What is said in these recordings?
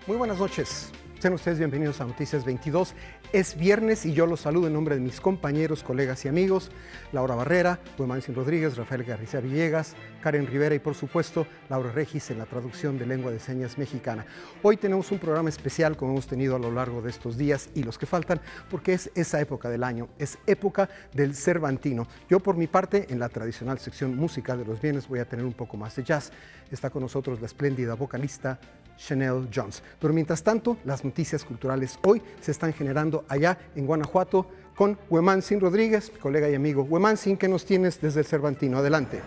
Muy buenas noches. Sean ustedes bienvenidos a Noticias 22. Es viernes y yo los saludo en nombre de mis compañeros, colegas y amigos, Laura Barrera, Huemanzin Rodríguez, Rafael García Villegas, Karen Rivera y por supuesto Laura Regis en la traducción de lengua de señas mexicana. Hoy tenemos un programa especial como hemos tenido a lo largo de estos días y los que faltan, porque es esa época del año, es época del Cervantino. Yo por mi parte, en la tradicional sección musical de los viernes voy a tener un poco más de jazz. Está con nosotros la espléndida vocalista Chanel Jones. Pero mientras tanto, las noticias culturales hoy se están generando allá en Guanajuato con Huemanzin Rodríguez, mi colega y amigo. Huemanzin, ¿qué nos tienes desde el Cervantino? Adelante.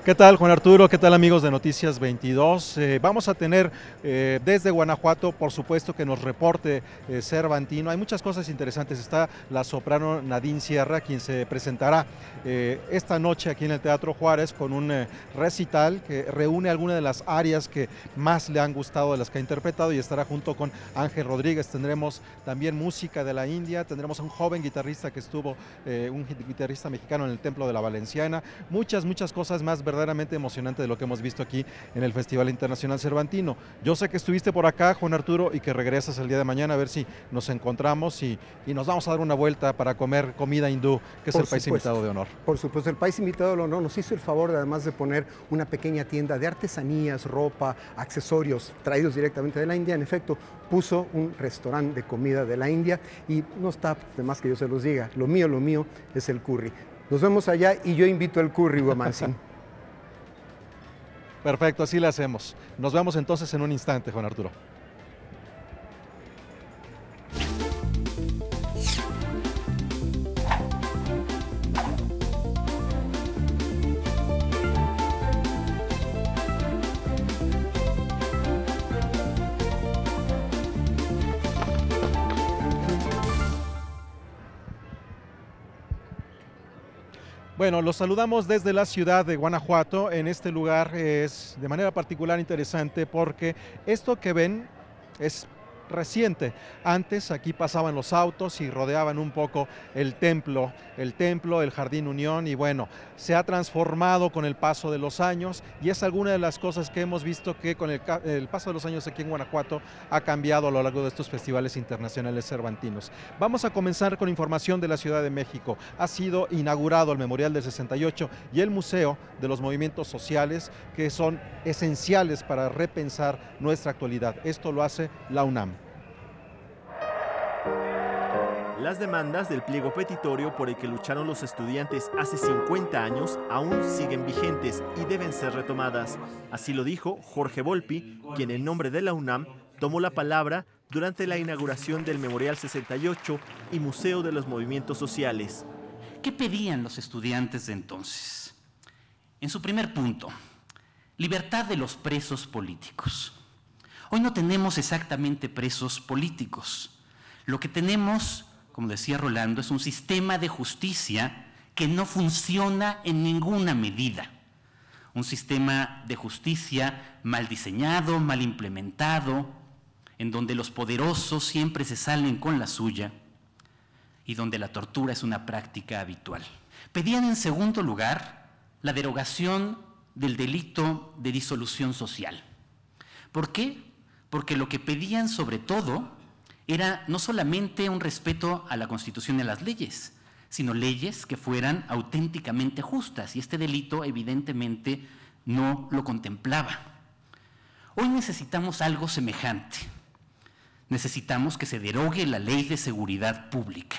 ¿Qué tal, Juan Arturo? ¿Qué tal, amigos de Noticias 22? Vamos a tener desde Guanajuato, por supuesto, que nos reporte Cervantino. Hay muchas cosas interesantes. Está la soprano Nadine Sierra, quien se presentará esta noche aquí en el Teatro Juárez con un recital que reúne algunas de las áreas que más le han gustado de las que ha interpretado y estará junto con Ángel Rodríguez. Tendremos también música de la India, tendremos a un joven guitarrista que estuvo, un guitarrista mexicano en el Templo de la Valenciana. Muchas cosas más verdaderamente emocionante de lo que hemos visto aquí en el Festival Internacional Cervantino. Yo sé que estuviste por acá, Juan Arturo, y que regresas el día de mañana a ver si nos encontramos y nos vamos a dar una vuelta para comer comida hindú, que es el país invitado de honor. Por supuesto, el país invitado de honor nos hizo el favor de, además de poner una pequeña tienda de artesanías, ropa, accesorios traídos directamente de la India. En efecto, puso un restaurante de comida de la India y no está de más que yo se los diga, lo mío es el curry. Nos vemos allá y yo invito el curry, Huemanzin. Perfecto, así le hacemos. Nos vemos entonces en un instante, Juan Arturo. Bueno, los saludamos desde la ciudad de Guanajuato. En este lugar es de manera particular interesante porque esto que ven es reciente. Antes aquí pasaban los autos y rodeaban un poco el templo, el Jardín Unión, y bueno, se ha transformado con el paso de los años y es alguna de las cosas que hemos visto que con el paso de los años aquí en Guanajuato ha cambiado a lo largo de estos festivales internacionales cervantinos. Vamos a comenzar con información de la Ciudad de México. Ha sido inaugurado el Memorial del 68 y el Museo de los Movimientos Sociales, que son esenciales para repensar nuestra actualidad. Esto lo hace la UNAM. Las demandas del pliego petitorio por el que lucharon los estudiantes hace 50 años aún siguen vigentes y deben ser retomadas. Así lo dijo Jorge Volpi, quien en nombre de la UNAM tomó la palabra durante la inauguración del Memorial 68 y Museo de los Movimientos Sociales. ¿Qué pedían los estudiantes de entonces? En su primer punto, libertad de los presos políticos. Hoy no tenemos exactamente presos políticos. Lo que tenemos, como decía Rolando, es un sistema de justicia que no funciona en ninguna medida. Un sistema de justicia mal diseñado, mal implementado, en donde los poderosos siempre se salen con la suya y donde la tortura es una práctica habitual. Pedían en segundo lugar la derogación del delito de disolución social. ¿Por qué? Porque lo que pedían sobre todo era no solamente un respeto a la Constitución y a las leyes, sino leyes que fueran auténticamente justas, y este delito evidentemente no lo contemplaba. Hoy necesitamos algo semejante. Necesitamos que se derogue la Ley de Seguridad Pública.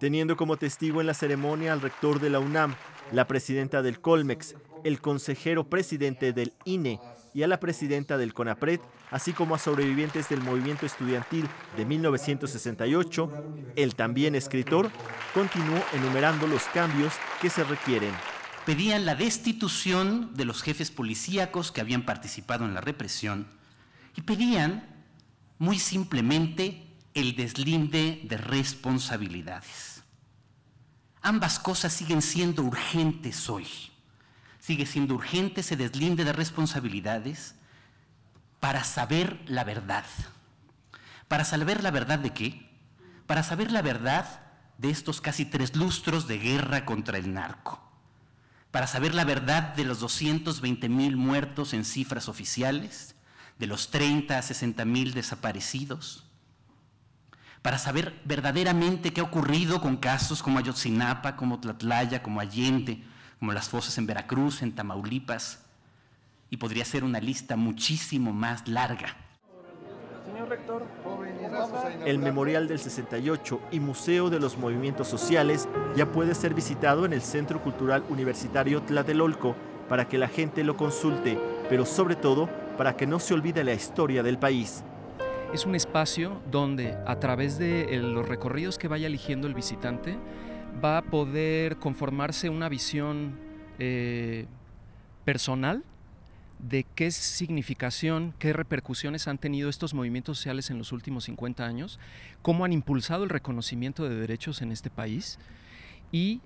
Teniendo como testigo en la ceremonia al rector de la UNAM, la presidenta del Colmex, el consejero presidente del INE y a la presidenta del CONAPRED, así como a sobrevivientes del movimiento estudiantil de 1968, el también escritor continuó enumerando los cambios que se requieren. Pedían la destitución de los jefes policíacos que habían participado en la represión y pedían, muy simplemente, el deslinde de responsabilidades. Ambas cosas siguen siendo urgentes hoy. Sigue siendo urgente ese deslinde de responsabilidades para saber la verdad. ¿Para saber la verdad de qué? Para saber la verdad de estos casi 3 lustros de guerra contra el narco. para saber la verdad de los 220,000 muertos en cifras oficiales, de los 30 a 60,000 desaparecidos, para saber verdaderamente qué ha ocurrido con casos como Ayotzinapa, como Tlatlaya, como Allende, como las fosas en Veracruz, en Tamaulipas, y podría ser una lista muchísimo más larga. Señor rector, El Memorial del 68 y Museo de los Movimientos Sociales ya puede ser visitado en el Centro Cultural Universitario Tlatelolco para que la gente lo consulte, pero sobre todo para que no se olvide la historia del país. Es un espacio donde a través de los recorridos que vaya eligiendo el visitante va a poder conformarse una visión personal de qué significación, qué repercusiones han tenido estos movimientos sociales en los últimos 50 años, cómo han impulsado el reconocimiento de derechos en este país y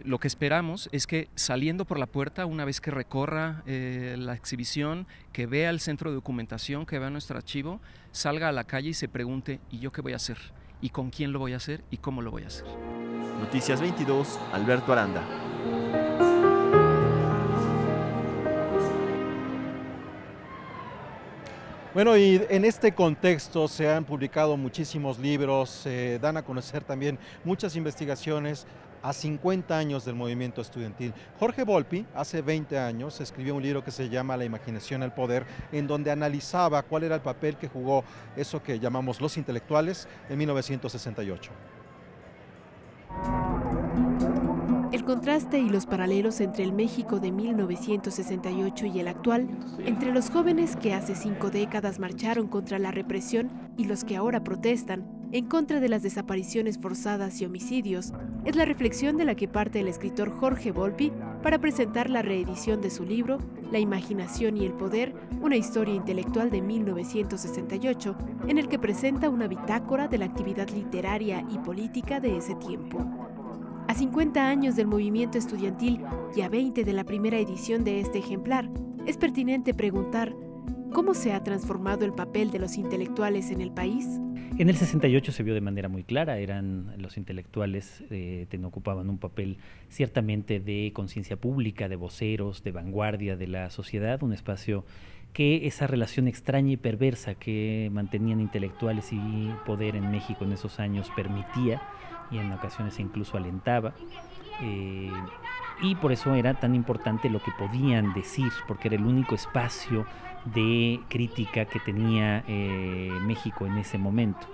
lo que esperamos es que saliendo por la puerta, una vez que recorra la exhibición, que vea el centro de documentación, que vea nuestro archivo, salga a la calle y se pregunte, ¿y yo qué voy a hacer? ¿Y con quién lo voy a hacer? ¿Y cómo lo voy a hacer? Noticias 22, Alberto Aranda. Bueno, y en este contexto se han publicado muchísimos libros, se dan a conocer también muchas investigaciones a 50 años del movimiento estudiantil. Jorge Volpi, hace 20 años, escribió un libro que se llama La imaginación al poder, en donde analizaba cuál era el papel que jugó eso que llamamos los intelectuales en 1968. El contraste y los paralelos entre el México de 1968 y el actual, entre los jóvenes que hace 5 décadas marcharon contra la represión y los que ahora protestan en contra de las desapariciones forzadas y homicidios, es la reflexión de la que parte el escritor Jorge Volpi para presentar la reedición de su libro La imaginación y el poder, una historia intelectual de 1968, en el que presenta una bitácora de la actividad literaria y política de ese tiempo. A 50 años del movimiento estudiantil y a 20 de la primera edición de este ejemplar, es pertinente preguntar ¿cómo se ha transformado el papel de los intelectuales en el país? En el 68 se vio de manera muy clara, los intelectuales ocupaban un papel ciertamente de conciencia pública, de voceros, de vanguardia de la sociedad, un espacio que esa relación extraña y perversa que mantenían intelectuales y poder en México en esos años permitía y en ocasiones incluso alentaba. Y por eso era tan importante lo que podían decir, porque era el único espacio de crítica que tenía México en ese momento.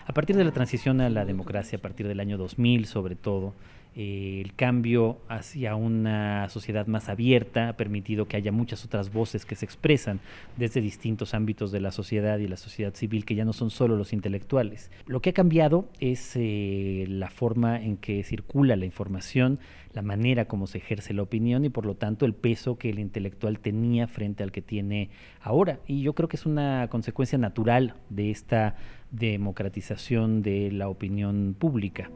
A partir de la transición a la democracia, a partir del año 2000 sobre todo, el cambio hacia una sociedad más abierta ha permitido que haya muchas otras voces que se expresan desde distintos ámbitos de la sociedad y la sociedad civil, que ya no son solo los intelectuales. Lo que ha cambiado es la forma en que circula la información, la manera como se ejerce la opinión y por lo tanto el peso que el intelectual tenía frente al que tiene ahora. Y yo creo que es una consecuencia natural de esta democratización de la opinión pública.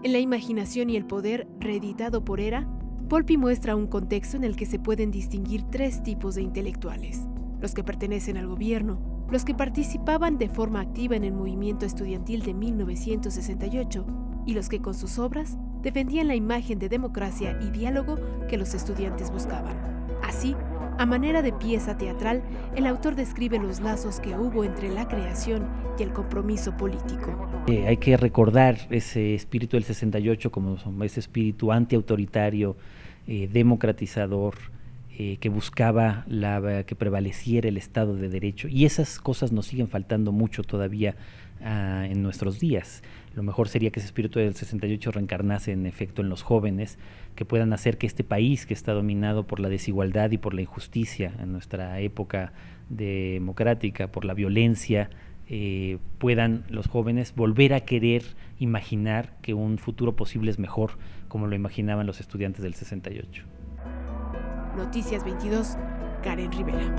En La imaginación y el poder, reeditado por Era, Volpi muestra un contexto en el que se pueden distinguir 3 tipos de intelectuales: los que pertenecen al gobierno, los que participaban de forma activa en el movimiento estudiantil de 1968 y los que con sus obras defendían la imagen de democracia y diálogo que los estudiantes buscaban. Así, a manera de pieza teatral, el autor describe los lazos que hubo entre la creación y el compromiso político. Hay que recordar ese espíritu del 68 como ese espíritu antiautoritario, democratizador, que buscaba que prevaleciera el Estado de Derecho, y esas cosas nos siguen faltando mucho todavía en nuestros días. Lo mejor sería que ese espíritu del 68 reencarnase en efecto en los jóvenes, que puedan hacer que este país que está dominado por la desigualdad y por la injusticia en nuestra época democrática, por la violencia, puedan los jóvenes volver a querer imaginar que un futuro posible es mejor, como lo imaginaban los estudiantes del 68. Noticias 22, Karen Rivera.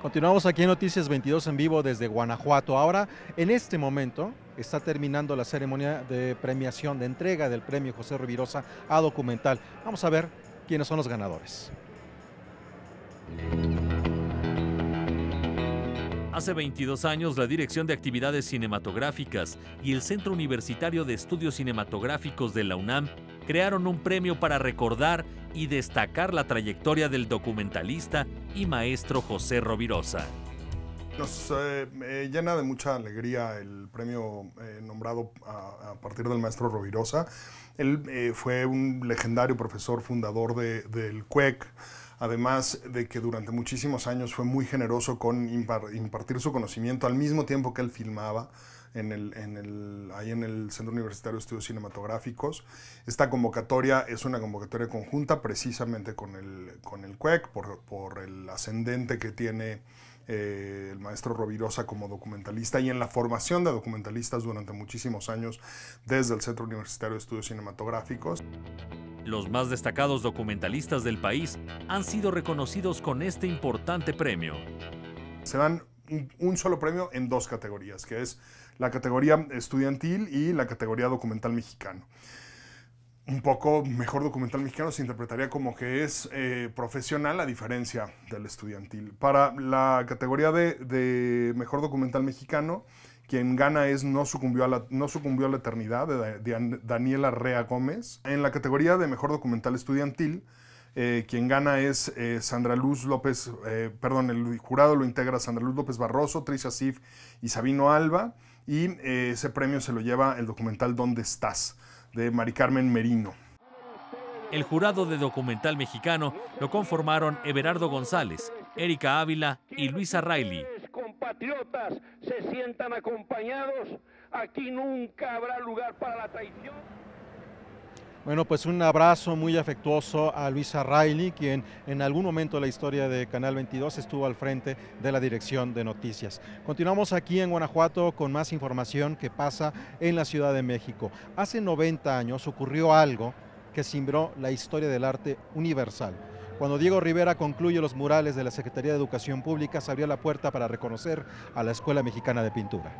Continuamos aquí en Noticias 22 en vivo desde Guanajuato. Ahora, en este momento, está terminando la ceremonia de premiación, de entrega del premio José Rovirosa a documental. Vamos a ver quiénes son los ganadores. Hace 22 años, la Dirección de Actividades Cinematográficas y el Centro Universitario de Estudios Cinematográficos de la UNAM crearon un premio para recordar y destacar la trayectoria del documentalista y maestro José Rovirosa. Nos llena de mucha alegría el premio nombrado a partir del maestro Rovirosa. Él fue un legendario profesor fundador del CUEC, además de que durante muchísimos años fue muy generoso con impartir su conocimiento al mismo tiempo que él filmaba ahí en el Centro Universitario de Estudios Cinematográficos. Esta convocatoria es una convocatoria conjunta precisamente con el CUEC por el ascendente que tiene el maestro Rovirosa como documentalista y en la formación de documentalistas durante muchísimos años desde el Centro Universitario de Estudios Cinematográficos. Los más destacados documentalistas del país han sido reconocidos con este importante premio. Se dan un solo premio en dos categorías, que es la categoría estudiantil y la categoría documental mexicano. Un poco mejor documental mexicano se interpretaría como que es profesional a diferencia del estudiantil. Para la categoría de mejor documental mexicano, quien gana es No sucumbió a la eternidad, de Daniela Rea Gómez. En la categoría de mejor documental estudiantil, quien gana es Sandra Luz López, el jurado lo integra Sandra Luz López Barroso, Tricia Sif y Sabino Alba, y ese premio se lo lleva el documental ¿Dónde estás?, de Mari Carmen Merino. El jurado de documental mexicano lo conformaron Everardo González, Erika Ávila y Luisa Riley. Compatriotas se sientan acompañados, aquí nunca habrá lugar para la traición. Bueno, pues un abrazo muy afectuoso a Luisa Riley, quien en algún momento de la historia de Canal 22 estuvo al frente de la dirección de noticias. Continuamos aquí en Guanajuato con más información que pasa en la Ciudad de México. Hace 90 años ocurrió algo que cimbró la historia del arte universal. Cuando Diego Rivera concluye los murales de la Secretaría de Educación Pública, se abrió la puerta para reconocer a la Escuela Mexicana de Pintura.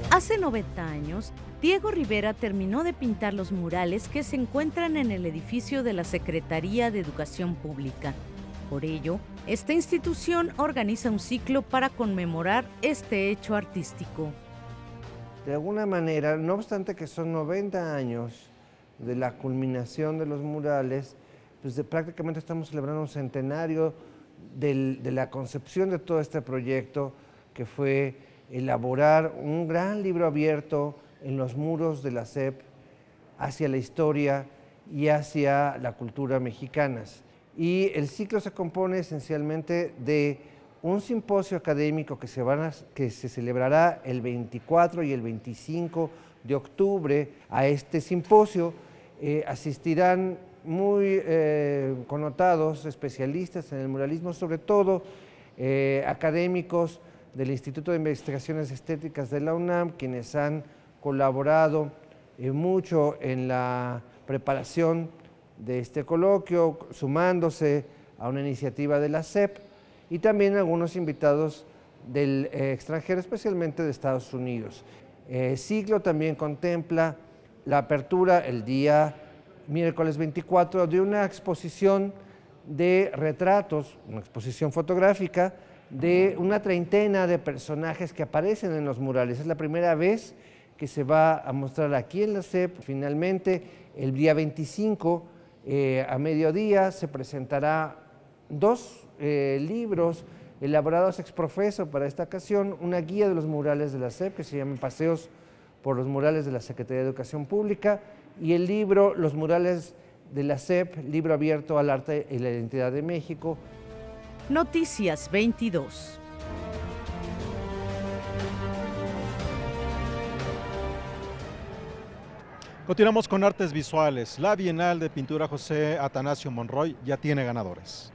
Hace 90 años, Diego Rivera terminó de pintar los murales que se encuentran en el edificio de la Secretaría de Educación Pública. Por ello, esta institución organiza un ciclo para conmemorar este hecho artístico. De alguna manera, no obstante que son 90 años de la culminación de los murales, pues prácticamente estamos celebrando un centenario de la concepción de todo este proyecto, que fue elaborar un gran libro abierto en los muros de la SEP hacia la historia y hacia la cultura mexicanas. Y el ciclo se compone esencialmente de un simposio académico que se celebrará el 24 y el 25 de octubre. A este simposio asistirán muy connotados especialistas en el muralismo, sobre todo académicos del Instituto de Investigaciones Estéticas de la UNAM, quienes han colaborado mucho en la preparación de este coloquio, sumándose a una iniciativa de la SEP, y también algunos invitados del extranjero, especialmente de Estados Unidos. El ciclo también contempla la apertura el día miércoles 24 de una exposición de retratos, una exposición fotográfica, de una treintena de personajes que aparecen en los murales. Es la primera vez que se va a mostrar aquí en la SEP. Finalmente, el día 25, a mediodía, se presentará dos libros elaborados ex profeso para esta ocasión, una guía de los murales de la SEP que se llama Paseos por los murales de la Secretaría de Educación Pública, y el libro Los murales de la SEP, libro abierto al arte y la identidad de México. Noticias 22. Continuamos con artes visuales. La Bienal de Pintura José Atanasio Monroy ya tiene ganadores.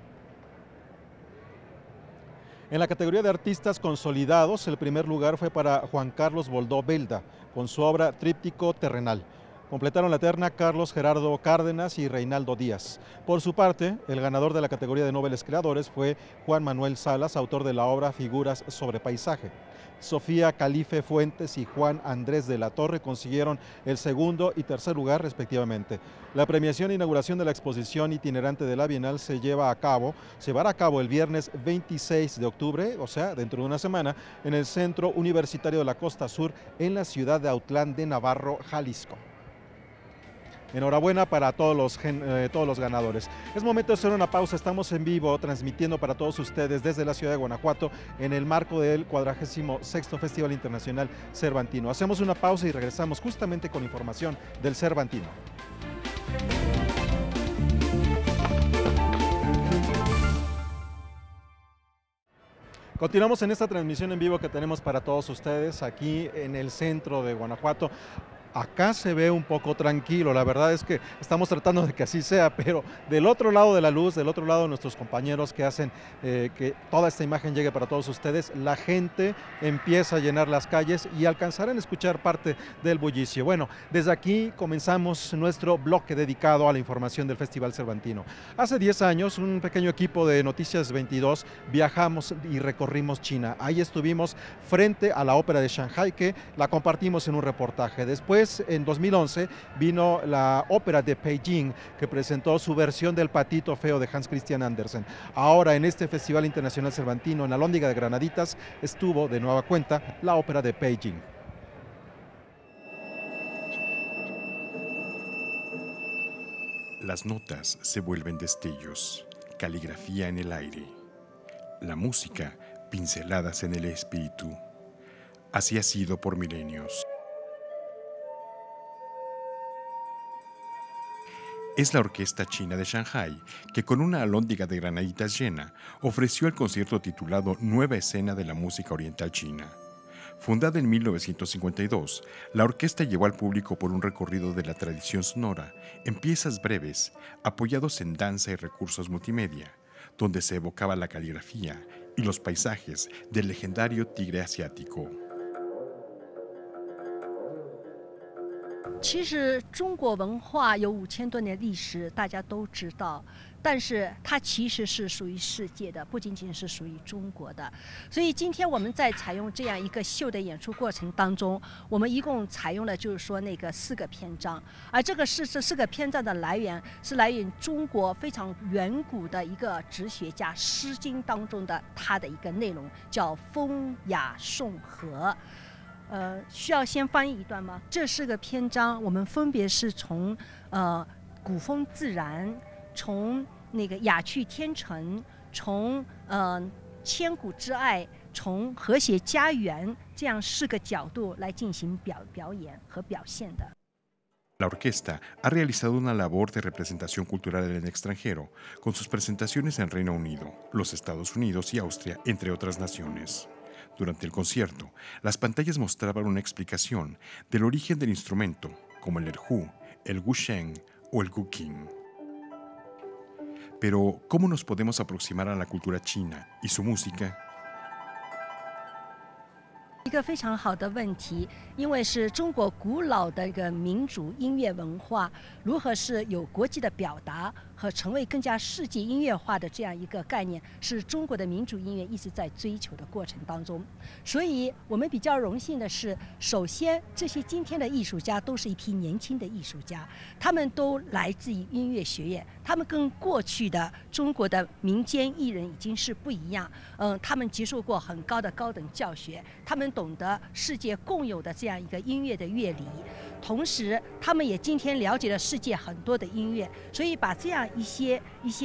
En la categoría de artistas consolidados, el primer lugar fue para Juan Carlos Boldó Belda, con su obra Tríptico Terrenal. Completaron la terna Carlos Gerardo Cárdenas y Reinaldo Díaz. Por su parte, el ganador de la categoría de noveles creadores fue Juan Manuel Salas, autor de la obra Figuras sobre Paisaje. Sofía Calife Fuentes y Juan Andrés de la Torre consiguieron el segundo y tercer lugar respectivamente. La premiación e inauguración de la exposición itinerante de la Bienal se llevará a cabo el viernes 26 de octubre, o sea, dentro de una semana, en el Centro Universitario de la Costa Sur, en la ciudad de Autlán de Navarro, Jalisco. Enhorabuena para todos los ganadores. Es momento de hacer una pausa. Estamos en vivo transmitiendo para todos ustedes desde la ciudad de Guanajuato en el marco del 46º Festival Internacional Cervantino. Hacemos una pausa y regresamos justamente con información del Cervantino. Continuamos en esta transmisión en vivo que tenemos para todos ustedes aquí en el centro de Guanajuato. Acá se ve un poco tranquilo, la verdad es que estamos tratando de que así sea, pero del otro lado de la luz, del otro lado de nuestros compañeros que hacen que toda esta imagen llegue para todos ustedes, la gente empieza a llenar las calles y alcanzarán a escuchar parte del bullicio. Bueno, desde aquí comenzamos nuestro bloque dedicado a la información del Festival Cervantino. Hace 10 años, un pequeño equipo de Noticias 22 viajamos y recorrimos China. Ahí estuvimos frente a la ópera de Shanghái, que la compartimos en un reportaje. Después, en 2011, vino la ópera de Beijing, que presentó su versión del Patito Feo de Hans Christian Andersen. Ahora, en este Festival Internacional Cervantino, en la Alhóndiga de Granaditas, estuvo de nueva cuenta la ópera de Beijing. Las notas se vuelven destellos, caligrafía en el aire. La música, pinceladas en el espíritu. Así ha sido por milenios. Es la Orquesta China de Shanghái, que con una alhóndiga de granaditas llena, ofreció el concierto titulado Nueva Escena de la Música Oriental China. Fundada en 1952, la orquesta llevó al público por un recorrido de la tradición sonora, en piezas breves, apoyados en danza y recursos multimedia, donde se evocaba la caligrafía y los paisajes del legendario tigre asiático. 其实中国文化有5000多年历史，大家都知道，但是它其实是属于世界的，不仅仅是属于中国的。所以今天我们在采用这样一个秀的演出过程当中，我们一共采用了就是说那个4个篇章，而这4个篇章的来源是来源中国非常远古的一个哲学家《诗经》当中的它的一个内容，叫风雅颂和。 需要先翻译一段吗？这4个篇章，我们分别是从古风自然，从那个雅趣天成，从千古之爱，从和谐家园这样4个角度来进行表演和表现的。 La orquesta ha realizado una labor de representación cultural en el extranjero, con sus presentaciones en Reino Unido, los Estados Unidos y Austria, entre otras naciones. Durante el concierto, las pantallas mostraban una explicación del origen del instrumento, como el erhu, el gusheng o el guqin. Pero, ¿cómo nos podemos aproximar a la cultura china y su música? 一个非常好的问题，因为是中国古老的一个民族音乐文化，如何是有国际的表达和成为更加世界音乐化的这样一个概念，是中国的民族音乐一直在追求的过程当中。所以我们比较荣幸的是，首先这些今天的艺术家都是一批年轻的艺术家，他们都来自于音乐学院，他们跟过去的中国的民间艺人已经是不一样。他们接受过很高的高等教学，他们懂得世界共有的这样一个音乐的乐理，同时他们也今天了解了世界很多的音乐，所以把这样一些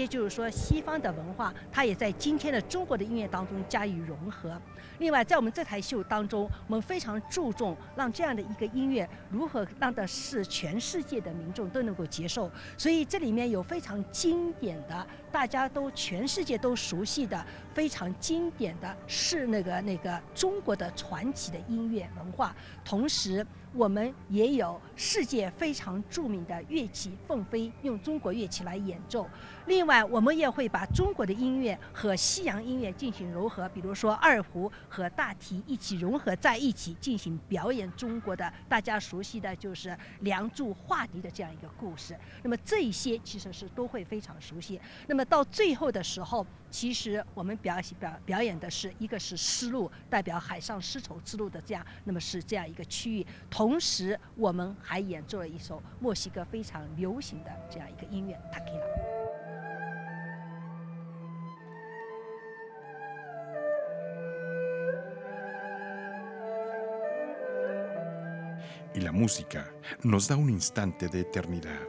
就是说西方的文化，它也在今天的中国的音乐当中加以融合。另外，在我们这台秀当中，我们非常注重让这样的一个音乐如何让的是全世界的民众都能够接受，所以这里面有非常经典的，大家都全世界都熟悉的非常经典的是那个中国的传奇的音乐文化，同时我们也有世界非常著名的乐器凤飞，用中国乐器来演奏。另外，我们也会把中国的音乐和西洋音乐进行融合，比如说二胡和大提一起融合在一起进行表演中国的大家熟悉的就是《梁祝》画笛的这样一个故事。那么这一些其实是都会非常熟悉。那么到最后的时候，其实我们表演的是一个是丝路，代表海上丝绸之路的这样，那么是这样一个区域。同时，我们还演奏了一首墨西哥非常流行的这样一个音乐 Tequila。Y la música nos da un instante de eternidad.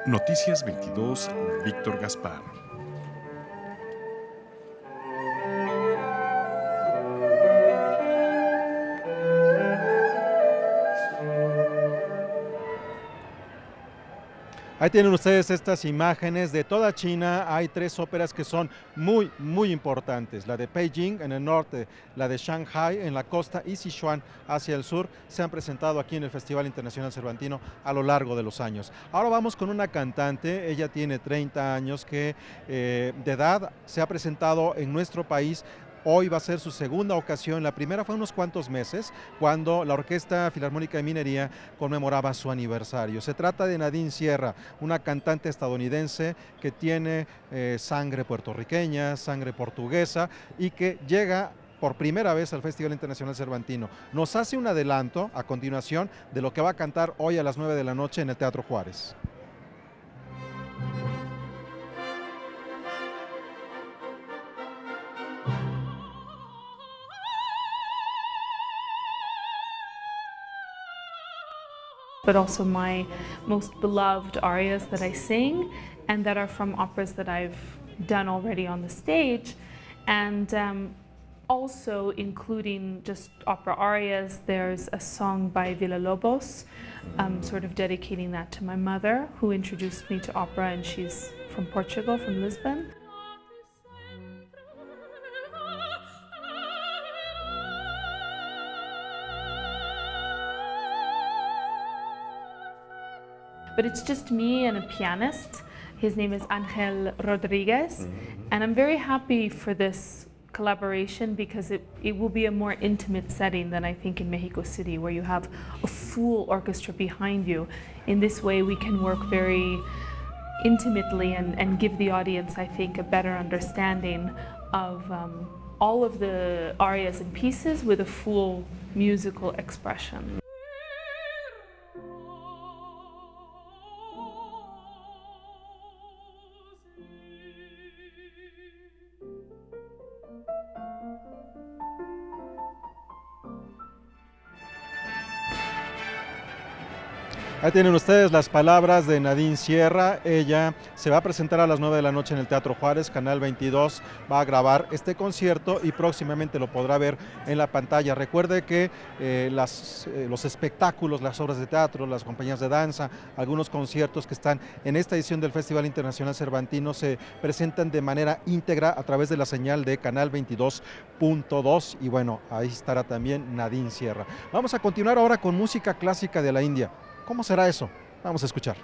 Noticias 22, Víctor Gaspar. Ahí tienen ustedes estas imágenes de toda China. Hay 3 óperas que son muy importantes. La de Beijing en el norte, la de Shanghai en la costa y Sichuan hacia el sur se han presentado aquí en el Festival Internacional Cervantino a lo largo de los años. Ahora vamos con una cantante, ella tiene 30 años que de edad se ha presentado en nuestro país. Hoy va a ser su segunda ocasión. La primera fue unos cuantos meses, cuando la Orquesta Filarmónica de Minería conmemoraba su aniversario. Se trata de Nadine Sierra, una cantante estadounidense que tiene sangre puertorriqueña, sangre portuguesa y que llega por primera vez al Festival Internacional Cervantino. Nos hace un adelanto a continuación de lo que va a cantar hoy a las 9 de la noche en el Teatro Juárez. But also my most beloved arias that I sing and that are from operas that I've done already on the stage. And also including just opera arias, there's a song by Villa-Lobos, sort of dedicating that to my mother, who introduced me to opera, and she's from Portugal, from Lisbon. But it's just me and a pianist. His name is Angel Rodriguez. And I'm very happy for this collaboration because it will be a more intimate setting than I think in Mexico City, where you have a full orchestra behind you. In this way, we can work very intimately and give the audience, I think, a better understanding of all of the arias and pieces with a full musical expression. Ahí tienen ustedes las palabras de Nadine Sierra. Ella se va a presentar a las 9 de la noche en el Teatro Juárez. Canal 22 va a grabar este concierto y próximamente lo podrá ver en la pantalla. Recuerde que los espectáculos, las obras de teatro, las compañías de danza, algunos conciertos que están en esta edición del Festival Internacional Cervantino se presentan de manera íntegra a través de la señal de Canal 22.2 y bueno, ahí estará también Nadine Sierra. Vamos a continuar ahora con música clásica de la India. ¿Cómo será eso? Vamos a escuchar.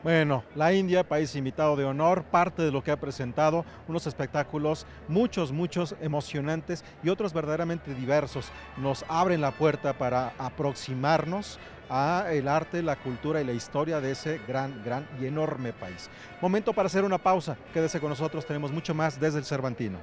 Bueno, la India, país invitado de honor, parte de lo que ha presentado, unos espectáculos muchos emocionantes y otros verdaderamente diversos. Nos abren la puerta para aproximarnos a el arte, la cultura y la historia de ese gran y enorme país. Momento para hacer una pausa. Quédese con nosotros, tenemos mucho más desde el Cervantino.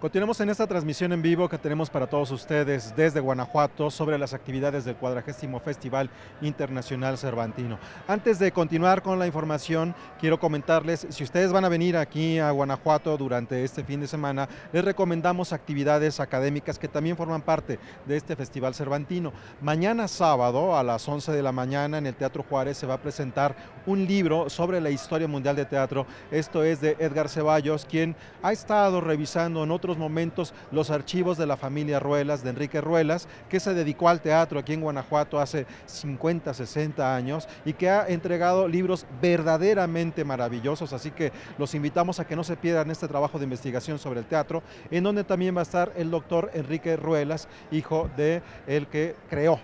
Continuamos en esta transmisión en vivo que tenemos para todos ustedes desde Guanajuato sobre las actividades del 40º Festival Internacional Cervantino. Antes de continuar con la información, quiero comentarles, si ustedes van a venir aquí a Guanajuato durante este fin de semana, les recomendamos actividades académicas que también forman parte de este Festival Cervantino. Mañana sábado a las 11 de la mañana en el Teatro Juárez se va a presentar un libro sobre la historia mundial de teatro. Esto es de Edgar Ceballos, quien ha estado revisando en otros momentos los archivos de la familia Ruelas, de Enrique Ruelas, que se dedicó al teatro aquí en Guanajuato hace 50, 60 años y que ha entregado libros verdaderamente maravillosos, así que los invitamos a que no se pierdan este trabajo de investigación sobre el teatro, en donde también va a estar el doctor Enrique Ruelas, hijo de el que creó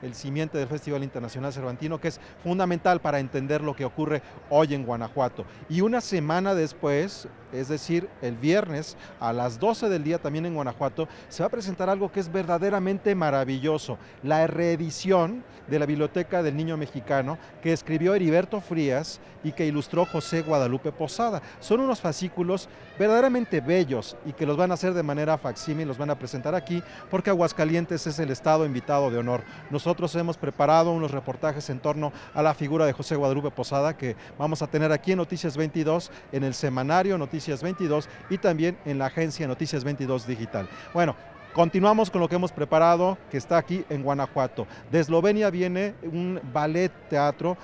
el simiente del Festival Internacional Cervantino, que es fundamental para entender lo que ocurre hoy en Guanajuato. Y una semana después, es decir, el viernes a las 12 del día también en Guanajuato, se va a presentar algo que es verdaderamente maravilloso, la reedición de la Biblioteca del Niño Mexicano que escribió Heriberto Frías y que ilustró José Guadalupe Posada. Son unos fascículos verdaderamente bellos y que los van a hacer de manera facsímil, los van a presentar aquí porque Aguascalientes es el estado invitado de honor. Nosotros hemos preparado unos reportajes en torno a la figura de José Guadalupe Posada que vamos a tener aquí en Noticias 22, en el semanario Noticias 22 y también en la agencia Noticias 22 Digital. Bueno, continuamos con lo que hemos preparado, que está aquí en Guanajuato. De Eslovenia viene un ballet teatro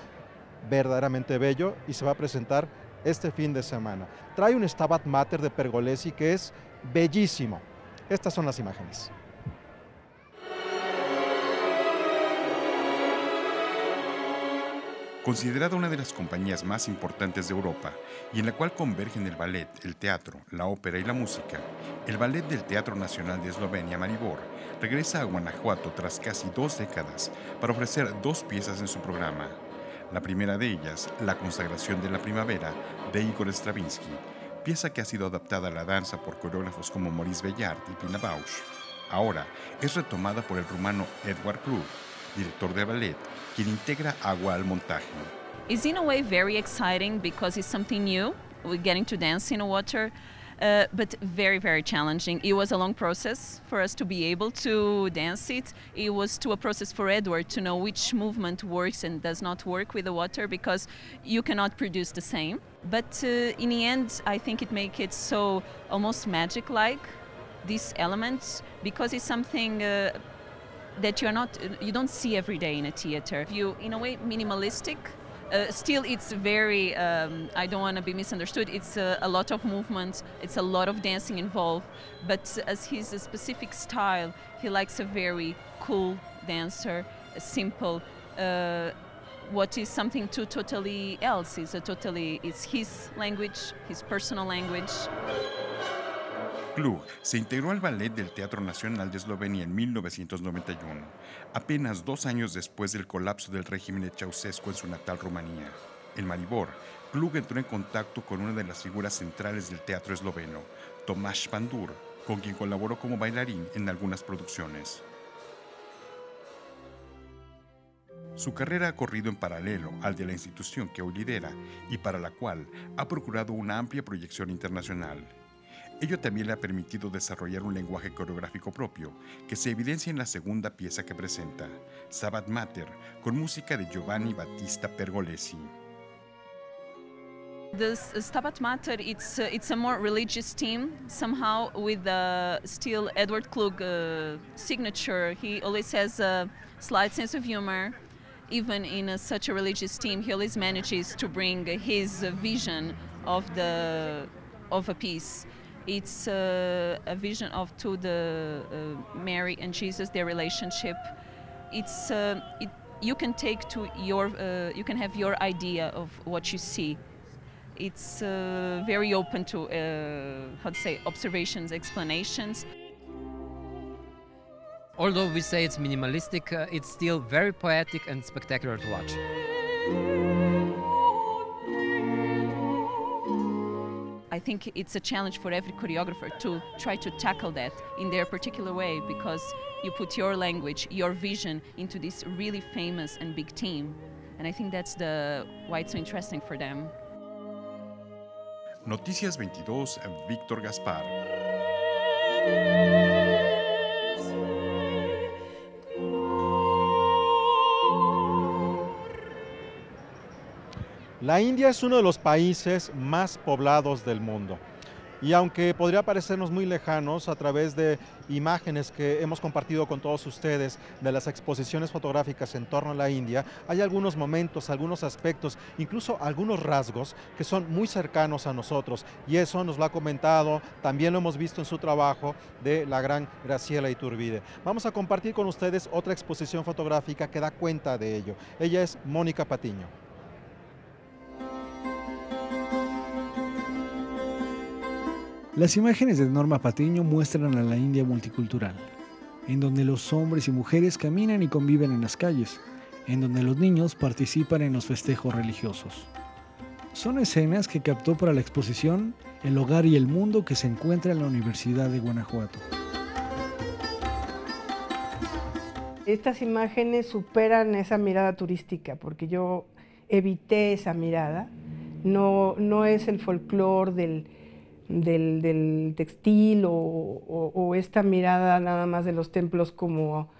verdaderamente bello y se va a presentar este fin de semana. Trae un Stabat Mater de Pergolesi que es bellísimo. Estas son las imágenes. Considerada una de las compañías más importantes de Europa y en la cual convergen el ballet, el teatro, la ópera y la música, el Ballet del Teatro Nacional de Eslovenia, Maribor, regresa a Guanajuato tras casi 2 décadas para ofrecer 2 piezas en su programa. La primera de ellas, La Consagración de la Primavera, de Igor Stravinsky, pieza que ha sido adaptada a la danza por coreógrafos como Maurice Bellart y Pina Bausch. Ahora es retomada por el rumano Edward Klug, director de ballet, quien integra agua al montaje. It's in a way very exciting because it's something new. We're getting to dance in the water, but very, very challenging. It was a long process for us to be able to dance it. It was a process for Edward to know which movement works and does not work with the water because you cannot produce the same. But in the end, I think it makes it so almost magic-like, these elements, because it's something that you don't see every day in a theater. You, in a way, minimalistic. Still, it's very, I don't want to be misunderstood, it's a lot of movement, it's a lot of dancing involved, but as his specific style, he likes a very cool dancer, simple, what is something totally else, it's his language, his personal language. Klug se integró al Ballet del Teatro Nacional de Eslovenia en 1991, apenas 2 años después del colapso del régimen de Ceausescu en su natal Rumanía. En Maribor, Klug entró en contacto con una de las figuras centrales del teatro esloveno, Tomáš Pandur, con quien colaboró como bailarín en algunas producciones. Su carrera ha corrido en paralelo al de la institución que hoy lidera y para la cual ha procurado una amplia proyección internacional. Ello también le ha permitido desarrollar un lenguaje coreográfico propio, que se evidencia en la segunda pieza que presenta, Stabat Mater, con música de Giovanni Battista Pergolesi. The Stabat Mater, it's a more religious theme, somehow with still Edward Klug signature. He always has a slight sense of humor. Even in such a religious theme, he always manages to bring his vision of a piece. It's a vision of Mary and Jesus, their relationship. It's you can take to your you can have your idea of what you see. It's very open to how to say, observations, explanations. Although we say it's minimalistic, it's still very poetic and spectacular to watch. I think it's a challenge for every choreographer to try to tackle that in their particular way, because you put your language, your vision into this really famous and big team. And I think that's why it's so interesting for them. Noticias 22, Víctor Gaspar. La India es uno de los países más poblados del mundo. Y aunque podría parecernos muy lejanos, a través de imágenes que hemos compartido con todos ustedes de las exposiciones fotográficas en torno a la India, hay algunos momentos, algunos aspectos, incluso algunos rasgos que son muy cercanos a nosotros. Y eso nos lo ha comentado, también lo hemos visto en su trabajo, de la gran Graciela Iturbide. Vamos a compartir con ustedes otra exposición fotográfica que da cuenta de ello. Ella es Mónica Patiño. Las imágenes de Norma Patiño muestran a la India multicultural, en donde los hombres y mujeres caminan y conviven en las calles, en donde los niños participan en los festejos religiosos. Son escenas que captó para la exposición El hogar y el mundo, que se encuentra en la Universidad de Guanajuato. Estas imágenes superan esa mirada turística, porque yo evité esa mirada. No es el folclore del textil o esta mirada nada más de los templos como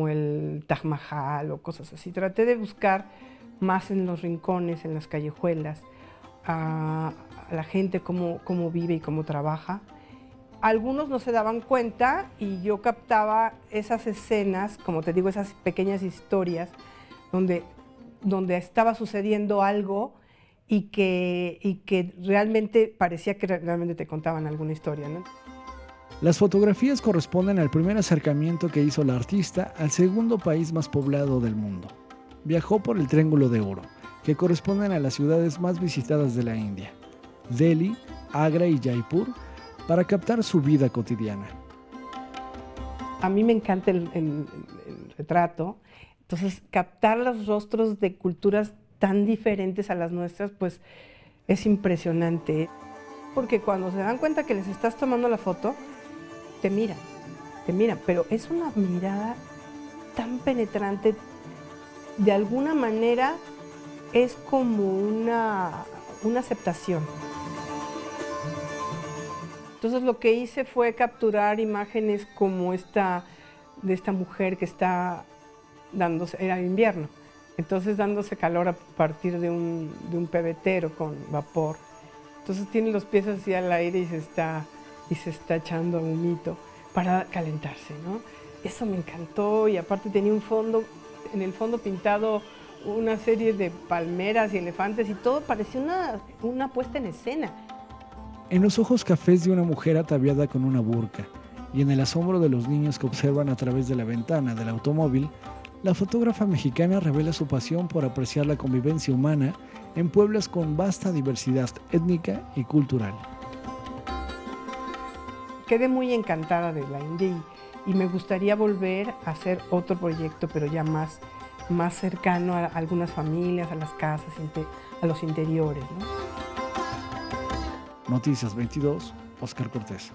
el Taj Mahal o cosas así. Traté de buscar más en los rincones, en las callejuelas, a la gente cómo vive y cómo trabaja. Algunos no se daban cuenta y yo captaba esas escenas, como te digo, esas pequeñas historias donde estaba sucediendo algo y que realmente parecía que realmente te contaban alguna historia, ¿no? Las fotografías corresponden al primer acercamiento que hizo la artista al segundo país más poblado del mundo. Viajó por el Triángulo de Oro, que corresponden a las ciudades más visitadas de la India, Delhi, Agra y Jaipur, para captar su vida cotidiana. A mí me encanta el retrato, entonces captar los rostros de culturas tan diferentes a las nuestras, pues es impresionante. Porque cuando se dan cuenta que les estás tomando la foto, te miran, pero es una mirada tan penetrante, de alguna manera es como una aceptación. Entonces lo que hice fue capturar imágenes como de esta mujer que está dándose, era invierno, entonces dándose calor a partir de un pebetero con vapor. Entonces tiene los pies hacia el aire y se está echando humito para calentarse, ¿no? Eso me encantó, y aparte tenía en el fondo pintado una serie de palmeras y elefantes y todo parecía una puesta en escena. En los ojos cafés de una mujer ataviada con una burka y en el asombro de los niños que observan a través de la ventana del automóvil, la fotógrafa mexicana revela su pasión por apreciar la convivencia humana en pueblos con vasta diversidad étnica y cultural. Quedé muy encantada de la India y me gustaría volver a hacer otro proyecto, pero ya más cercano a algunas familias, a las casas, a los interiores, ¿no? Noticias 22, Oscar Cortés.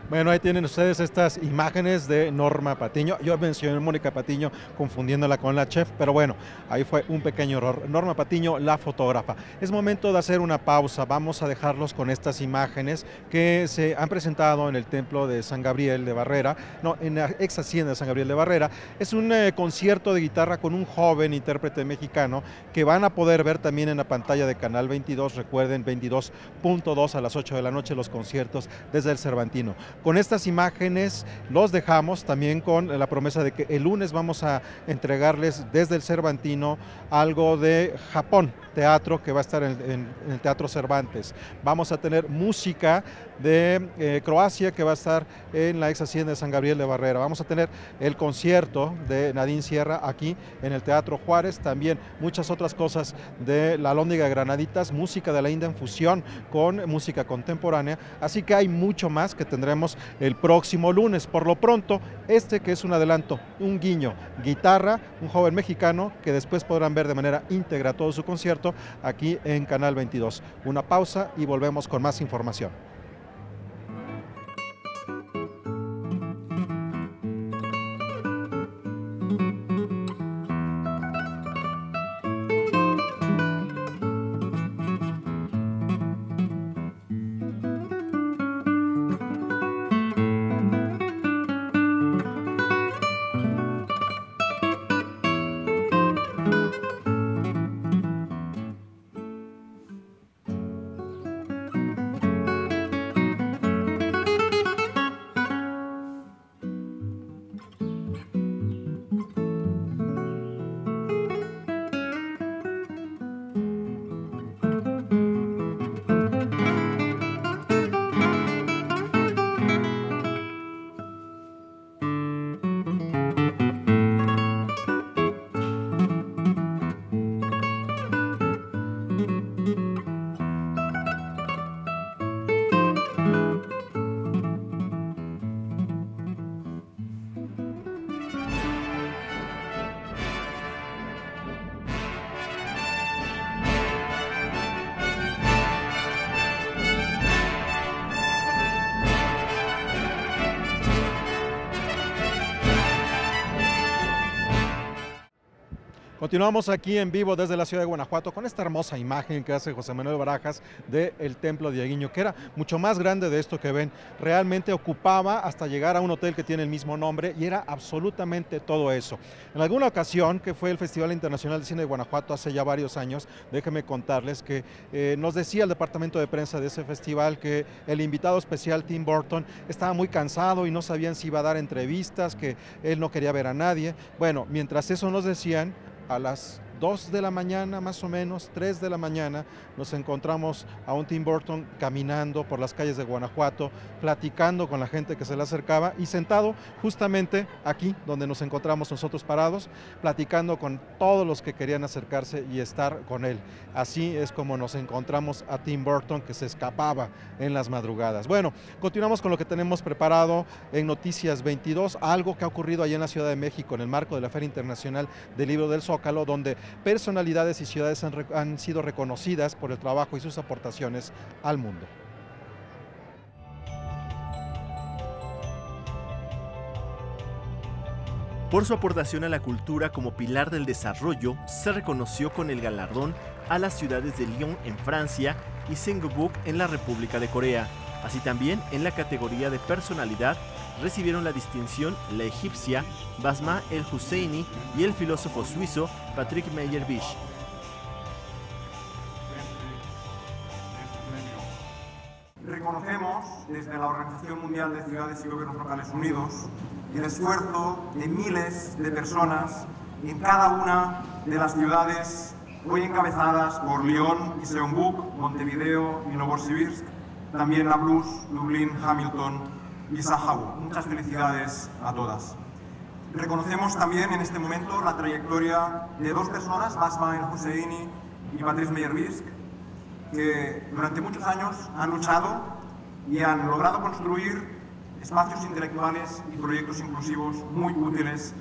Bueno, ahí tienen ustedes estas imágenes de Norma Patiño. Yo mencioné a Mónica Patiño confundiéndola con la chef, pero bueno, ahí fue un pequeño error. Norma Patiño, la fotógrafa. Es momento de hacer una pausa. Vamos a dejarlos con estas imágenes que se han presentado en el templo de San Gabriel de Barrera, en la ex hacienda de San Gabriel de Barrera. Es un concierto de guitarra con un joven intérprete mexicano que van a poder ver también en la pantalla de Canal 22. Recuerden, 22.2 a las 8 de la noche los conciertos desde el Cervantino. con estas imágenes los dejamos también con la promesa de que el lunes vamos a entregarles desde el Cervantino algo de Japón, teatro que va a estar en el Teatro Cervantes. Vamos a tener música de Croacia que va a estar en la ex hacienda de San Gabriel de Barrera. Vamos a tener el concierto de Nadine Sierra aquí en el Teatro Juárez, también muchas otras cosas de la Alhóndiga de Granaditas, música de la India en fusión con música contemporánea, así que hay mucho más que tendremos el próximo lunes. Por lo pronto, este que es un adelanto, un guiño, guitarra, un joven mexicano que después podrán ver de manera íntegra todo su concierto aquí en Canal 22. Una pausa y volvemos con más información. Continuamos aquí en vivo desde la ciudad de Guanajuato con esta hermosa imagen que hace José Manuel Barajas del Templo Dieguiño, que era mucho más grande de esto que ven. Realmente ocupaba hasta llegar a un hotel que tiene el mismo nombre y era absolutamente todo eso. En alguna ocasión, que fue el Festival Internacional de Cine de Guanajuato hace ya varios años, déjenme contarles que nos decía el departamento de prensa de ese festival que el invitado especial Tim Burton estaba muy cansado y no sabían si iba a dar entrevistas, que él no quería ver a nadie. Bueno, mientras eso nos decían, a las 2 de la mañana, más o menos, 3 de la mañana, nos encontramos a un Tim Burton caminando por las calles de Guanajuato, platicando con la gente que se le acercaba y sentado justamente aquí donde nos encontramos nosotros parados, platicando con todos los que querían acercarse y estar con él. Así es como nos encontramos a Tim Burton, que se escapaba en las madrugadas. Bueno, continuamos con lo que tenemos preparado en Noticias 22, algo que ha ocurrido allá en la Ciudad de México en el marco de la Feria Internacional del Libro del Zócalo, donde personalidades y ciudades han sido reconocidas por el trabajo y sus aportaciones al mundo. Por su aportación a la cultura como pilar del desarrollo, se reconoció con el galardón a las ciudades de Lyon en Francia y Seongbuk en la República de Corea. Así también, en la categoría de personalidad, recibieron la distinción la egipcia Basma El Husseini y el filósofo suizo Patrick Meyer-Wisch. Reconocemos desde la Organización Mundial de Ciudades y Gobiernos Locales Unidos el esfuerzo de miles de personas en cada una de las ciudades hoy encabezadas por Lyon y Seongbuk, Montevideo y Novosibirsk, también Nablus, Lublin, Hamilton y Sahagún. Muchas felicidades a todas. Reconocemos también en este momento la trayectoria de dos personas, Basma El Husseini y Patrice Meyer-Wisch, que durante muchos años han luchado y han logrado construir espacios intelectuales y proyectos inclusivos muy útiles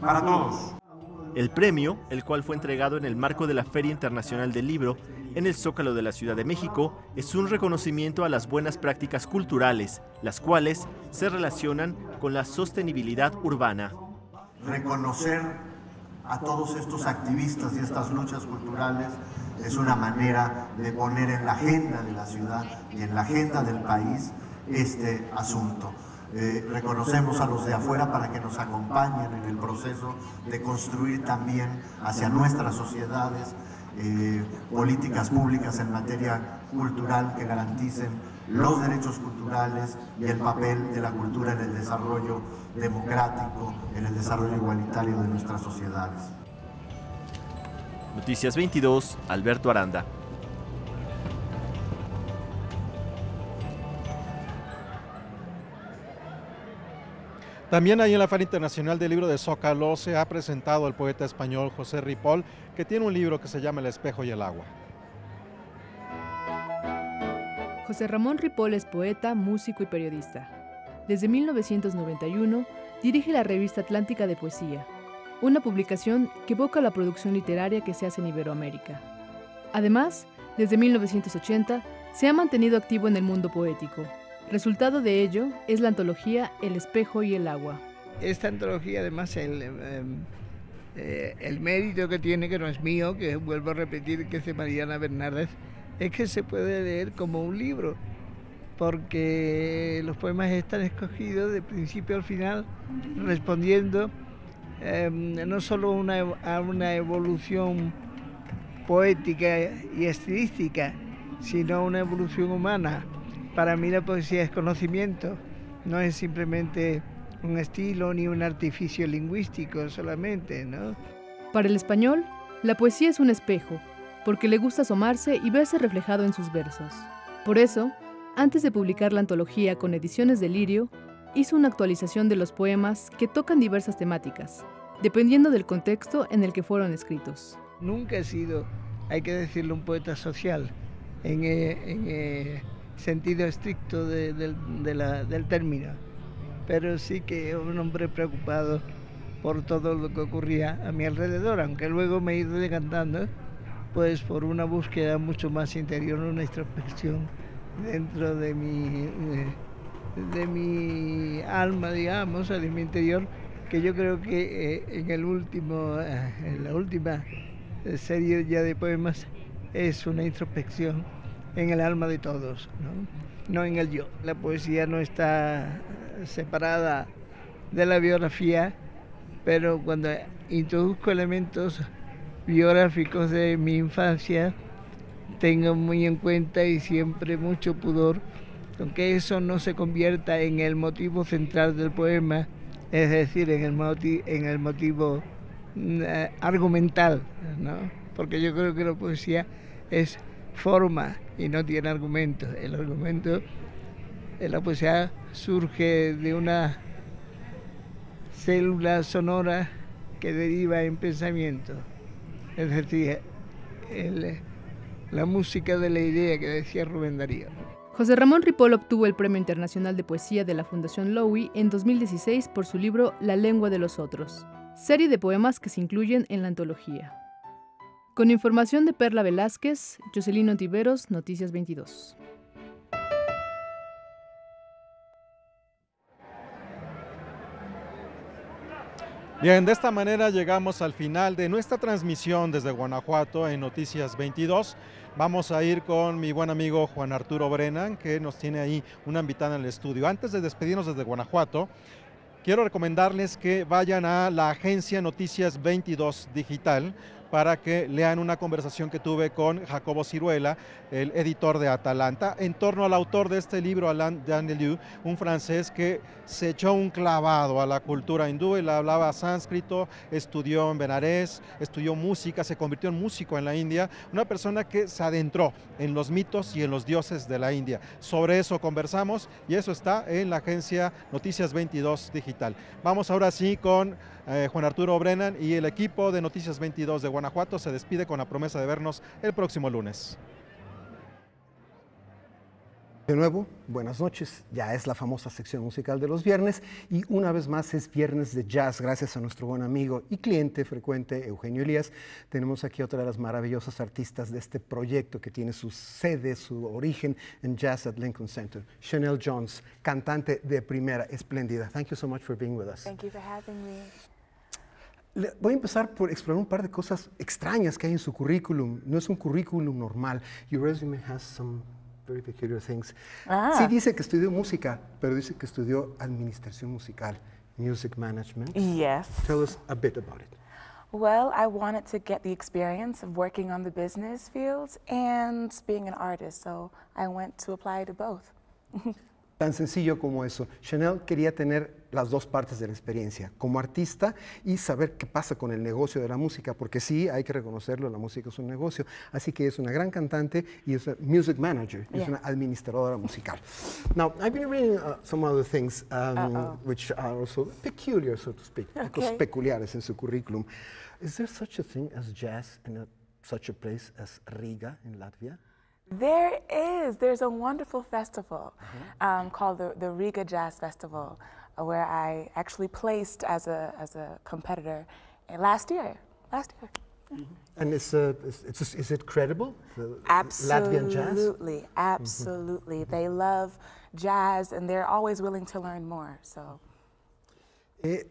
para todos. El premio, el cual fue entregado en el marco de la Feria Internacional del Libro en el Zócalo de la Ciudad de México, es un reconocimiento a las buenas prácticas culturales, las cuales se relacionan con la sostenibilidad urbana. Reconocer a todos estos activistas y estas luchas culturales es una manera de poner en la agenda de la ciudad y en la agenda del país este asunto. Reconocemos a los de afuera para que nos acompañen en el proceso de construir también hacia nuestras sociedades políticas públicas en materia cultural que garanticen los derechos culturales y el papel de la cultura en el desarrollo democrático, en el desarrollo igualitario de nuestras sociedades. Noticias 22, Alberto Aranda. También ahí en la Feria Internacional del Libro de Zócalo se ha presentado el poeta español José Ripoll, que tiene un libro que se llama El espejo y el agua. José Ramón Ripoll es poeta, músico y periodista. Desde 1991 dirige la revista Atlántica de Poesía, una publicación que evoca la producción literaria que se hace en Iberoamérica. Además, desde 1980 se ha mantenido activo en el mundo poético. Resultado de ello es la antología El espejo y el agua. Esta antología, además, el mérito que tiene, que no es mío, que vuelvo a repetir, que es de Mariana Bernaldez, es que se puede leer como un libro, porque los poemas están escogidos de principio al final, respondiendo no solo a una evolución poética y estilística, sino a una evolución humana. Para mí la poesía es conocimiento, no es simplemente un estilo ni un artificio lingüístico solamente, ¿no? Para el español, la poesía es un espejo, porque le gusta asomarse y verse reflejado en sus versos. Por eso, antes de publicar la antología con ediciones de Lirio, hizo una actualización de los poemas que tocan diversas temáticas, dependiendo del contexto en el que fueron escritos. Nunca he sido, hay que decirlo, un poeta social, en sentido estricto del término, pero sí que un hombre preocupado por todo lo que ocurría a mi alrededor, aunque luego me he ido decantando pues por una búsqueda mucho más interior, una introspección dentro de mi alma, digamos, de mi interior, que yo creo que en la última serie ya de poemas es una introspección en el alma de todos, no en el yo. La poesía no está separada de la biografía, pero cuando introduzco elementos biográficos de mi infancia, tengo muy en cuenta y siempre mucho pudor con que eso no se convierta en el motivo central del poema, es decir, en el motivo argumental, ¿no? Porque yo creo que la poesía es forma y no tiene argumento. El argumento en la poesía surge de una célula sonora que deriva en pensamiento. Es decir, la música de la idea que decía Rubén Darío. José Ramón Ripoll obtuvo el Premio Internacional de Poesía de la Fundación Lowy en 2016 por su libro La lengua de los otros, serie de poemas que se incluyen en la antología. Con información de Perla Velázquez, Jocelyn Ontiveros, Noticias 22. Bien, de esta manera llegamos al final de nuestra transmisión desde Guanajuato en Noticias 22. Vamos a ir con mi buen amigo Juan Arturo Brennan, que nos tiene ahí una invitada en el estudio. Antes de despedirnos desde Guanajuato, quiero recomendarles que vayan a la agencia Noticias 22 Digital para que lean una conversación que tuve con Jacobo Ciruela, el editor de Atalanta, en torno al autor de este libro, Alain Danieliu, un francés que se echó un clavado a la cultura hindú. Él hablaba sánscrito, estudió en Benares, estudió música, se convirtió en músico en la India, una persona que se adentró en los mitos y en los dioses de la India. Sobre eso conversamos y eso está en la agencia Noticias 22 Digital. Vamos ahora sí con Juan Arturo Brennan y el equipo de Noticias 22 de Guanajuato se despide con la promesa de vernos el próximo lunes. De nuevo, buenas noches. Ya es la famosa sección musical de los viernes y una vez más es viernes de jazz. Gracias a nuestro buen amigo y cliente frecuente Eugenio Elías, tenemos aquí otra de las maravillosas artistas de este proyecto que tiene su sede, su origen en Jazz at Lincoln Center. Chanel Jones, cantante de primera, espléndida. Thank you so much for being with us. Thank you for having me. Voy a empezar por explorar un par de cosas extrañas que hay en su currículum. No es un currículum normal. Your resume has some very peculiar things. Sí dice que estudió música, pero dice que estudió administración musical, music management. Yes. Tell us a bit about it. Well, I wanted to get the experience of working on the business fields and being an artist, so I went to apply to both. Tan sencillo como eso. Chanel quería tener las dos partes de la experiencia, como artista y saber qué pasa con el negocio de la música, porque sí, hay que reconocerlo, la música es un negocio. Así que es una gran cantante y es una music manager, es una administradora musical. Now, I've been reading some other things which are also peculiar, so to speak, peculiares en su currículum. Is there such a thing as jazz in such a place as Riga in Latvia? There is. There's a wonderful festival called the Riga Jazz Festival, where I actually placed as a competitor last year. And is it credible? Absolutely, Latvian jazz? Absolutely. They love jazz, and they're always willing to learn more. So.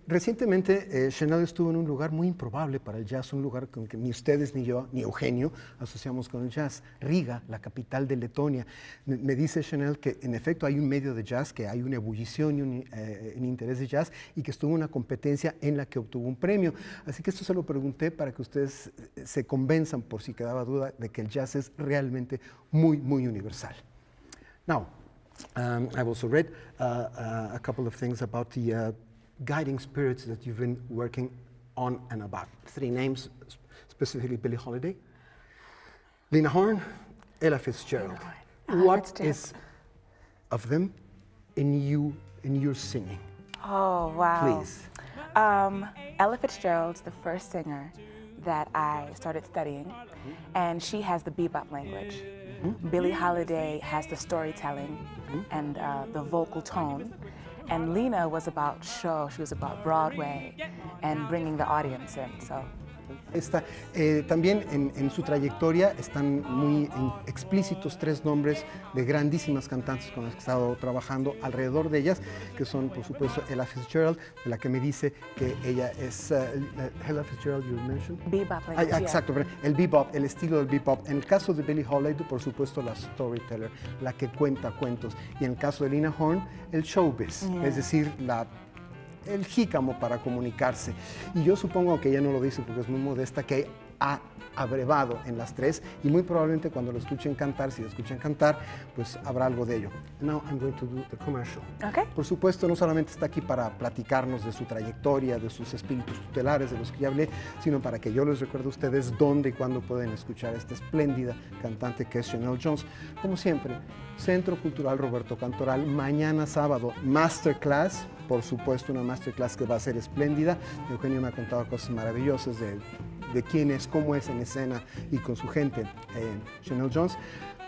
Recientemente Chanel estuvo en un lugar muy improbable para el jazz, un lugar con que ni ustedes ni yo ni Eugenio asociamos con el jazz, Riga, la capital de Letonia. Me dice Chanel que en efecto hay un medio de jazz, que hay una ebullición y un interés de jazz y que estuvo en una competencia en la que obtuvo un premio. Así que esto se lo pregunté para que ustedes se convenzan, por si quedaba duda, de que el jazz es realmente muy, muy universal. Now, I've also read a couple of things about the guiding spirits that you've been working on and about. 3 names, specifically Billie Holiday, Lena Horne, Ella Fitzgerald. What is of them in your singing? Oh, wow. Please. Ella Fitzgerald's the first singer that I started studying, and she has the bebop language. Billie Holiday has the storytelling and the vocal tone. And Lena was about show, she was about Broadway and bringing the audience in. So. También en su trayectoria están muy explícitos 3 nombres de grandísimas cantantes con las que he estado trabajando alrededor de ellas, que son, por supuesto, Ella Fitzgerald, de la que me dice que ella es Ella Fitzgerald, you mentioned? Bebop. Exacto, el bebop, el estilo del bebop. En el caso de Billie Holiday, por supuesto, la storyteller, la que cuenta cuentos. Y en el caso de Lena Horne, el showbiz, es decir, el jícamo para comunicarse. Y yo supongo que ella no lo dice porque es muy modesta, que ha abrevado en las 3 y muy probablemente cuando lo escuchen cantar, si lo escuchan cantar, pues habrá algo de ello. Now I'm going to do the commercial. Okay. Por supuesto, no solamente está aquí para platicarnos de su trayectoria, de sus espíritus tutelares, de los que ya hablé, sino para que yo les recuerde a ustedes dónde y cuándo pueden escuchar a esta espléndida cantante que es Chanel Jones. Como siempre, Centro Cultural Roberto Cantoral, mañana sábado, Masterclass, por supuesto una masterclass que va a ser espléndida. Eugenio me ha contado cosas maravillosas de quién es, cómo es en escena y con su gente, Chanel Jones.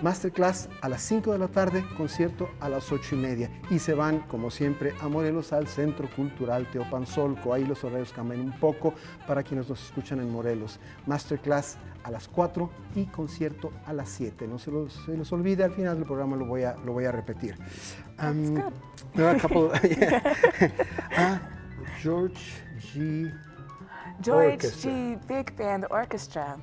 Masterclass a las 5 de la tarde, concierto a las 8:30. Y se van, como siempre, a Morelos al Centro Cultural Teopanzolco. Ahí los horarios cambian un poco para quienes nos escuchan en Morelos. Masterclass a las 4 y concierto a las 7. No se los olvide, al final del programa lo voy a repetir. A couple, George G. Big Band Orchestra.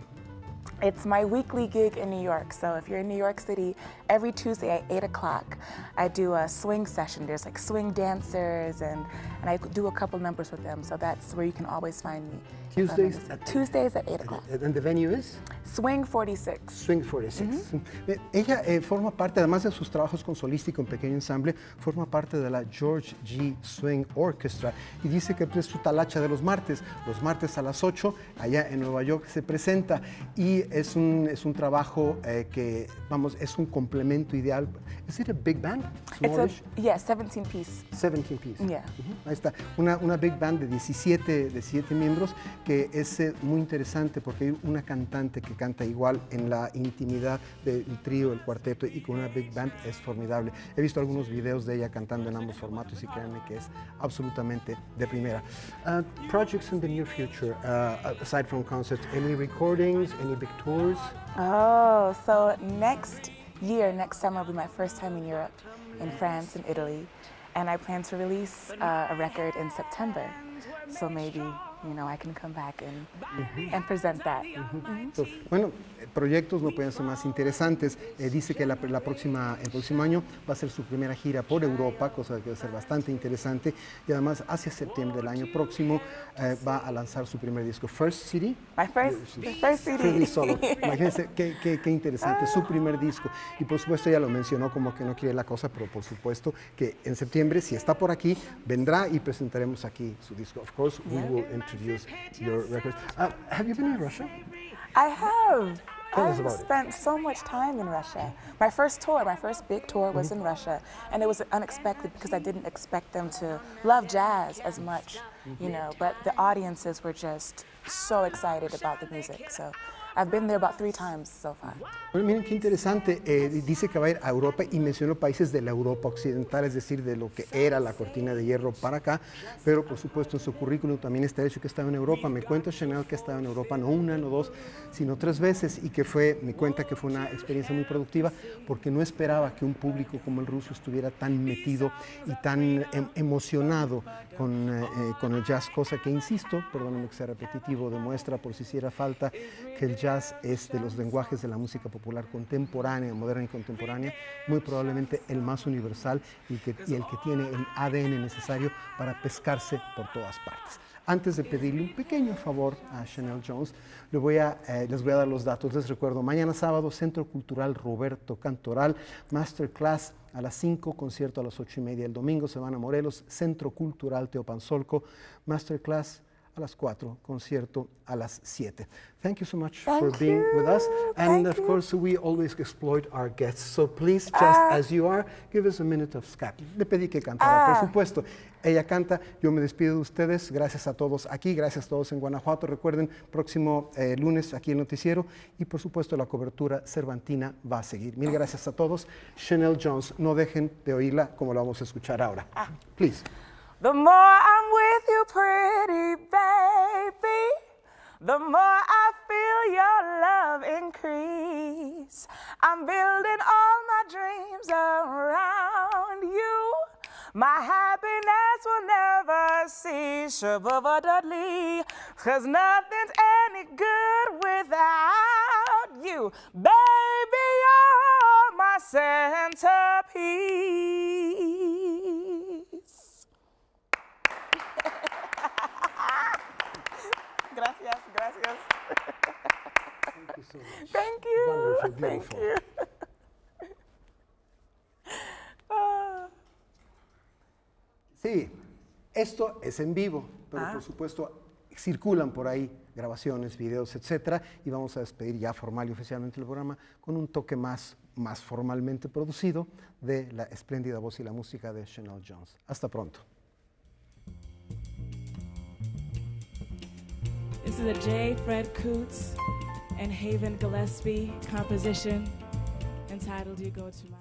It's my weekly gig in New York. So if you're in New York City, every Tuesday at 8 o'clock, I do a swing session. There's like swing dancers, and I do a couple numbers with them. So that's where you can always find me. Tuesdays at 8 o'clock. And the venue is? Swing 46. Swing 46. Ella forma parte, además de sus trabajos con solístico en pequeño ensamble, forma parte de la George G. Swing Orchestra y dice que es su talacha de los martes a las 8, allá en Nueva York se presenta y es un trabajo que, vamos, es un complemento ideal. ¿Es it a big band? It's 17 piece. 17 piece. Yeah. Ahí está, una big band de 17 miembros que es muy interesante porque hay una cantante que canta igual en la intimidad del trío, el cuarteto y con una big band es formidable. He visto algunos videos de ella cantando en ambos formatos y créanme que es absolutamente de primera. Projects in the near future, aside from concerts, any recordings, any big tours? Oh, so next summer will be my first time in Europe, in France and Italy, and I plan to release a record in September. So maybe I can come back and present that. Bueno, proyectos no pueden ser más interesantes. Dice que el próximo año va a ser su primera gira por Europa, cosa que va a ser bastante interesante. Y además, hacia septiembre del año próximo, va a lanzar su primer disco, First CD. My first CD. Solo. Imagínense qué interesante, su primer disco. Y por supuesto, ya lo mencionó como que no quiere la cosa, pero por supuesto que en septiembre, si está por aquí, vendrá y presentaremos aquí su disco. Of course, we will introduce your records. Have you been in Russia? I have. Tell us I've about it. spent so much time in Russia. My first big tour was in Russia, and it was unexpected because I didn't expect them to love jazz as much, but the audiences were just so excited about the music. So I've been there about 3 times so far. Bueno, miren qué interesante, dice que va a ir a Europa y mencionó países de la Europa occidental, es decir, de lo que era la cortina de hierro para acá, pero por supuesto en su currículum también está hecho que estaba en Europa. Me cuenta Chanel que estaba en Europa no una, no 2, sino 3 veces y que me cuenta que fue una experiencia muy productiva porque no esperaba que un público como el ruso estuviera tan metido y tan emocionado con el jazz, cosa que, insisto, perdónenme que sea repetitivo, demuestra por si hiciera falta que el jazz es de los lenguajes de la música popular contemporánea, moderna y contemporánea, muy probablemente el más universal y el que tiene el ADN necesario para pescarse por todas partes. Antes de pedirle un pequeño favor a Chanel Jones, les voy a dar los datos. Les recuerdo, mañana sábado, Centro Cultural Roberto Cantoral, Masterclass a las 5, concierto a las 8:30. El domingo se van a Morelos, Centro Cultural Teopanzolco, Masterclass a las 4, concierto a las 7. Thank you so much for being with us. And of course, we always exploit our guests. So please, just as you are, give us a minute of scat. Le pedí que cantara, por supuesto. Ella canta, yo me despido de ustedes. Gracias a todos aquí, gracias a todos en Guanajuato. Recuerden, próximo lunes aquí el noticiero y por supuesto la cobertura cervantina va a seguir. Mil gracias a todos. Chanel Jones, no dejen de oírla como la vamos a escuchar ahora. Please. The more I'm with you, pretty baby, the more I feel your love increase. I'm building all my dreams around you. My happiness will never cease, Shabba-ba-dudley, 'cause nothing's any good without you. Baby, you're my centerpiece. Gracias, gracias. Thank you so much. Thank you. Wonderful, Thank beautiful. you. Sí, esto es en vivo, pero por supuesto circulan por ahí grabaciones, videos, etcétera, y vamos a despedir ya formal y oficialmente el programa con un toque más formalmente producido de la espléndida voz y la música de Chanel Jones. Hasta pronto. This is a J. Fred Coots and Haven Gillespie composition entitled You Go to My...